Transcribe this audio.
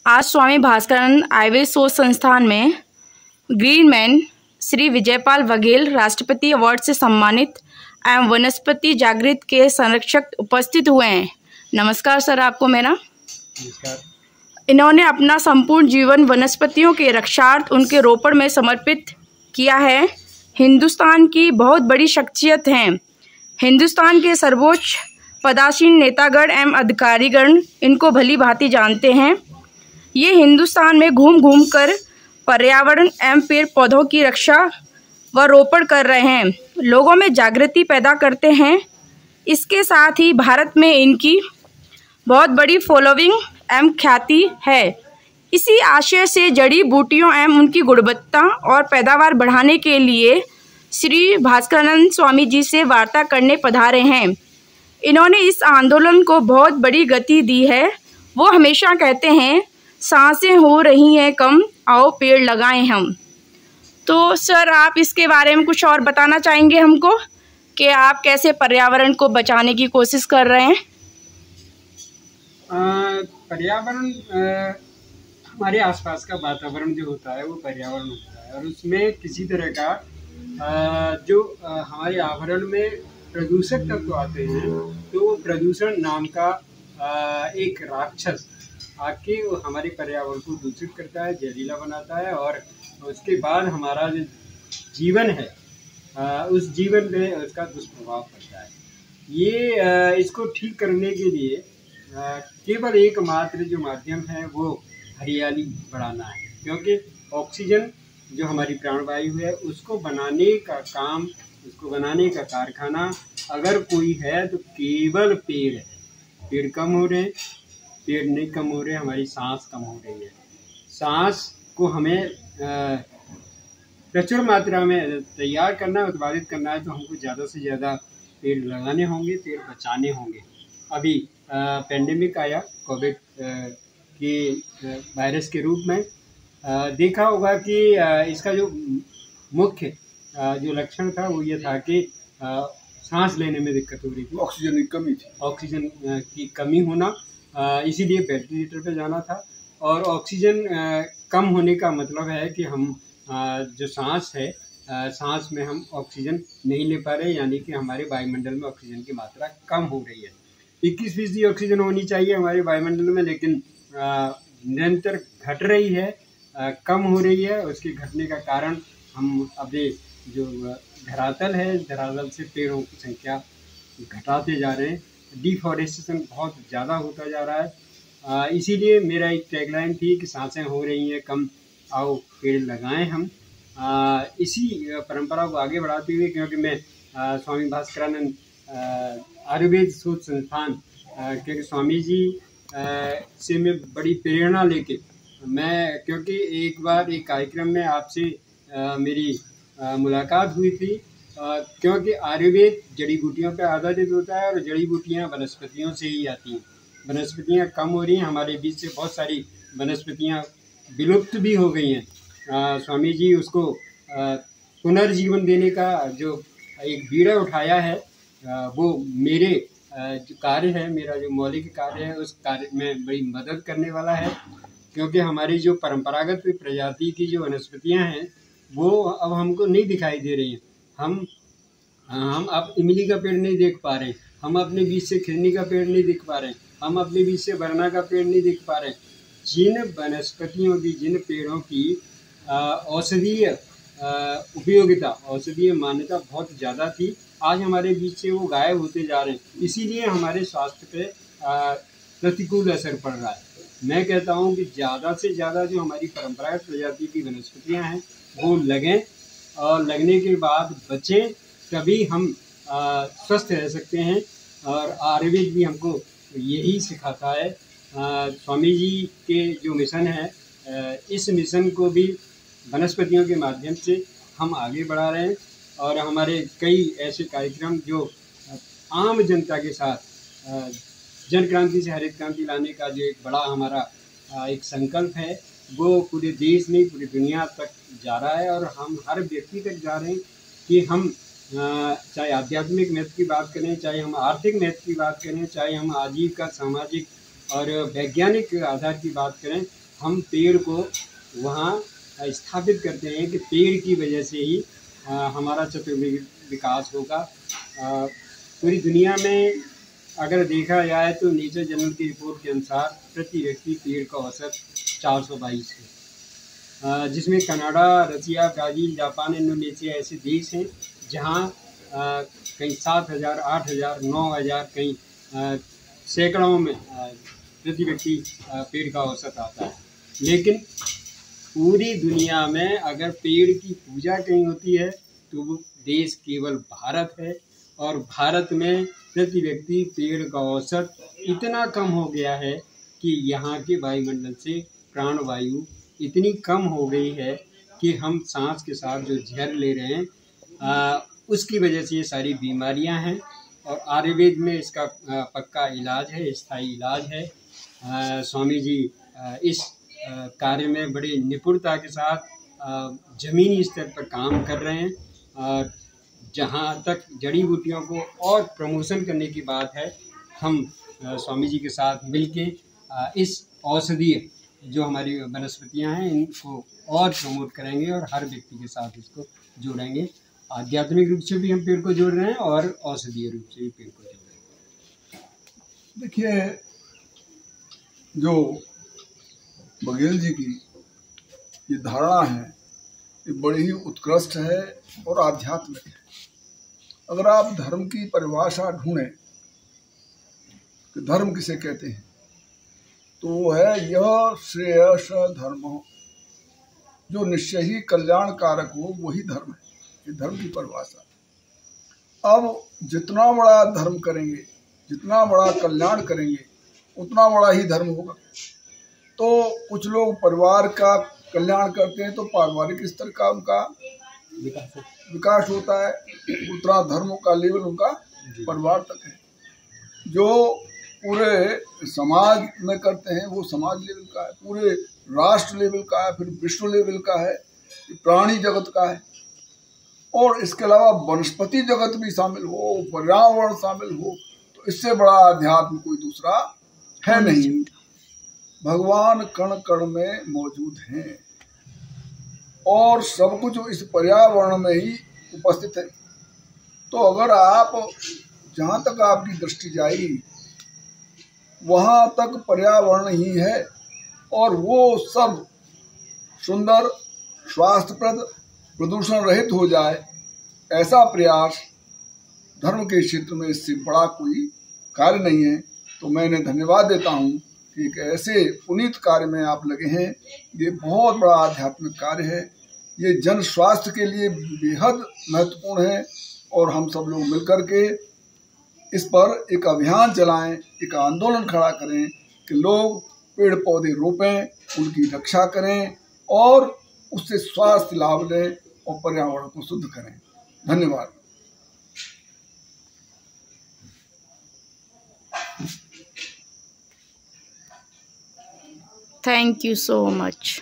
आज स्वामी भास्करानंद आयुर्वेद शोध संस्थान में ग्रीन मैन श्री विजयपाल बघेल राष्ट्रपति अवार्ड से सम्मानित एवं वनस्पति जागृत के संरक्षक उपस्थित हुए हैं। नमस्कार सर, आपको मेरा नमस्कार। इन्होंने अपना संपूर्ण जीवन वनस्पतियों के रक्षार्थ उनके रोपण में समर्पित किया है। हिंदुस्तान की बहुत बड़ी शख्सियत हैं। हिंदुस्तान के सर्वोच्च पदासीन नेतागण एवं अधिकारीगण इनको भली भांति जानते हैं। ये हिंदुस्तान में घूम घूम कर पर्यावरण एवं पेड़ पौधों की रक्षा व रोपण कर रहे हैं, लोगों में जागृति पैदा करते हैं। इसके साथ ही भारत में इनकी बहुत बड़ी फॉलोइंग एवं ख्याति है। इसी आशय से जड़ी बूटियों एवं उनकी गुणवत्ता और पैदावार बढ़ाने के लिए श्री भास्करानंद स्वामी जी से वार्ता करने पधारे हैं। इन्होंने इस आंदोलन को बहुत बड़ी गति दी है। वो हमेशा कहते हैं, सांसें हो रही हैं कम, आओ पेड़ लगाएं हम। तो सर, आप इसके बारे में कुछ और बताना चाहेंगे हमको कि आप कैसे पर्यावरण को बचाने की कोशिश कर रहे हैं? पर्यावरण हमारे आसपास का वातावरण जो होता है वो पर्यावरण होता है, और उसमें किसी तरह का जो हमारे आवरण में प्रदूषक तत्व आते हैं, तो वो प्रदूषण नाम का एक राक्षस आके वो हमारे पर्यावरण को दूषित करता है, जहरीला बनाता है, और उसके बाद हमारा जो जीवन है उस जीवन में उसका दुष्प्रभाव पड़ता है। ये इसको ठीक करने के लिए केवल एकमात्र जो माध्यम है वो हरियाली बढ़ाना है, क्योंकि ऑक्सीजन जो हमारी प्राणवायु है उसको बनाने का काम, उसको बनाने का कारखाना अगर कोई है तो केवल पेड़ है। पेड़ कम हो रहे हैं, पेड़ नहीं कम हो रहे, हमारी सांस कम हो रही है। सांस को हमें प्रचुर मात्रा में तैयार करना है, उत्पादित करना है, तो हमको ज़्यादा से ज़्यादा पेड़ लगाने होंगे, पेड़ बचाने होंगे। अभी पेंडेमिक आया कोविड के वायरस के रूप में, देखा होगा कि इसका जो मुख्य जो लक्षण था वो ये था कि सांस लेने में दिक्कत हो रही थी, ऑक्सीजन की कमी थी, ऑक्सीजन की कमी होना, इसीलिए वेंटिलेटर पे जाना था। और ऑक्सीजन कम होने का मतलब है कि हम जो सांस है, सांस में हम ऑक्सीजन नहीं ले पा रहे, यानी कि हमारे वायुमंडल में ऑक्सीजन की मात्रा कम हो रही है। 21% ऑक्सीजन होनी चाहिए हमारे वायुमंडल में, लेकिन निरंतर घट रही है, कम हो रही है। उसके घटने का कारण हम अभी जो धरातल है, धरातल से पेड़ों की संख्या घटाते जा रहे हैं। डिफॉरेस्टेशन बहुत ज़्यादा होता जा रहा है। इसीलिए मेरा एक टैगलाइन थी कि सांसें हो रही हैं कम, आओ पेड़ लगाएं हम। इसी परंपरा को आगे बढ़ाते हुए, क्योंकि मैं स्वामी भास्करानंद आयुर्वेद शोध संस्थान, क्योंकि स्वामी जी से मैं बड़ी प्रेरणा लेके मैं, क्योंकि एक बार एक कार्यक्रम में आपसे मेरी मुलाकात हुई थी, क्योंकि आयुर्वेद जड़ी बूटियों पर आधारित होता है और जड़ी बूटियाँ वनस्पतियों से ही आती हैं। वनस्पतियाँ कम हो रही हैं, हमारे बीच से बहुत सारी वनस्पतियाँ विलुप्त भी हो गई हैं। स्वामी जी उसको पुनर्जीवन देने का जो एक बीड़ा उठाया है, वो मेरे जो कार्य है, मेरा जो मौलिक कार्य है, उस कार्य में बड़ी मदद करने वाला है। क्योंकि हमारी जो परंपरागत प्रजाति की जो वनस्पतियाँ हैं वो अब हमको नहीं दिखाई दे रही हैं। हम अब इमली का पेड़ नहीं देख पा रहे हैं, हम अपने बीच से खिरनी का पेड़ नहीं देख पा रहे हैं, हम अपने बीच से वरना का पेड़ नहीं देख पा रहे हैं। जिन वनस्पतियों की, जिन पेड़ों की औषधीय उपयोगिता, औषधीय मान्यता बहुत ज़्यादा थी, आज हमारे बीच से वो गायब होते जा रहे हैं। इसीलिए हमारे स्वास्थ्य पे प्रतिकूल असर पड़ रहा है। मैं कहता हूँ कि ज़्यादा से ज़्यादा जो हमारी परंपरागत प्रजाति की वनस्पतियाँ हैं वो लगें, और लगने के बाद बचें, तभी हम स्वस्थ रह सकते हैं। और आयुर्वेद भी हमको यही सिखाता है। स्वामी जी के जो मिशन है, इस मिशन को भी वनस्पतियों के माध्यम से हम आगे बढ़ा रहे हैं। और हमारे कई ऐसे कार्यक्रम जो आम जनता के साथ जन क्रांति से हरित क्रांति लाने का जो एक बड़ा हमारा एक संकल्प है, वो पूरे देश में, पूरी दुनिया तक जा रहा है। और हम हर व्यक्ति तक जा रहे हैं कि हम चाहे आध्यात्मिक महत्व की बात करें, चाहे हम आर्थिक महत्व की बात करें, चाहे हम आजीविका, सामाजिक और वैज्ञानिक आधार की बात करें, हम पेड़ को वहाँ स्थापित करते हैं कि पेड़ की वजह से ही हमारा चतुर्भुज विकास होगा। पूरी दुनिया में अगर देखा जाए तो नेचर जर्नल की रिपोर्ट के अनुसार प्रति व्यक्ति पेड़ का औसत 422 है, जिसमें कनाडा, रसिया, ब्राज़ील, जापान, इंडोनेशिया ऐसे देश हैं जहाँ कहीं 7,000, 8,000, 9,000, कहीं सैकड़ों में प्रति व्यक्ति पेड़ का औसत आता है। लेकिन पूरी दुनिया में अगर पेड़ की पूजा कहीं होती है तो वो देश केवल भारत है, और भारत में प्रति व्यक्ति पेड़ का औसत इतना कम हो गया है कि यहाँ के वायुमंडल से प्राणवायु इतनी कम हो गई है कि हम सांस के साथ जो जहर ले रहे हैं उसकी वजह से ये सारी बीमारियां हैं। और आयुर्वेद में इसका पक्का इलाज है, स्थायी इलाज है। स्वामी जी इस कार्य में बड़ी निपुणता के साथ ज़मीनी स्तर पर काम कर रहे हैं। जहाँ तक जड़ी बूटियों को और प्रमोशन करने की बात है, हम स्वामी जी के साथ मिलके इस औषधीय जो हमारी वनस्पतियाँ हैं इनको और प्रमोट करेंगे और हर व्यक्ति के साथ इसको जोड़ेंगे। आध्यात्मिक रूप से भी हम पेड़ को जोड़ रहे हैं और औषधीय रूप से भी पेड़ को जोड़ रहे हैं। देखिए, जो बघेल जी की ये धारणा है ये बड़ी ही उत्कृष्ट है और आध्यात्मिक है। अगर आप धर्म की परिभाषा ढूंढें कि धर्म किसे कहते हैं तो वो है यह श्रेयस धर्म, जो निश्चय ही कल्याण कारक हो वही धर्म है। ये धर्म की परिभाषा। अब जितना बड़ा धर्म करेंगे, जितना बड़ा कल्याण करेंगे, उतना बड़ा ही धर्म होगा। तो कुछ लोग परिवार का कल्याण करते हैं तो पारिवारिक स्तर का उनका विकास होता है, उतना धर्म का लेवल उनका परिवार तक है। जो पूरे समाज में करते हैं वो समाज लेवल का है, पूरे राष्ट्र लेवल का है, फिर विश्व लेवल का है, प्राणी जगत का है, और इसके अलावा वनस्पति जगत भी शामिल हो, पर्यावरण शामिल हो, तो इससे बड़ा अध्यात्म कोई दूसरा है नहीं। भगवान कण कण में मौजूद हैं और सब कुछ इस पर्यावरण में ही उपस्थित है। तो अगर आप जहाँ तक आपकी दृष्टि जाएगी वहाँ तक पर्यावरण ही है, और वो सब सुंदर, स्वास्थ्यप्रद, प्रदूषण रहित हो जाए, ऐसा प्रयास धर्म के क्षेत्र में इससे बड़ा कोई कार्य नहीं है। तो मैं इन्हें धन्यवाद देता हूँ कि एक ऐसे पुनीत कार्य में आप लगे हैं। ये बहुत बड़ा आध्यात्मिक कार्य है, ये जन स्वास्थ्य के लिए बेहद महत्वपूर्ण है, और हम सब लोग मिलकर के इस पर एक अभियान चलाएं, एक आंदोलन खड़ा करें कि लोग पेड़ पौधे रोपें, उनकी रक्षा करें और उससे स्वास्थ्य लाभ लें और पर्यावरण को शुद्ध करें। धन्यवाद। Thank you so much.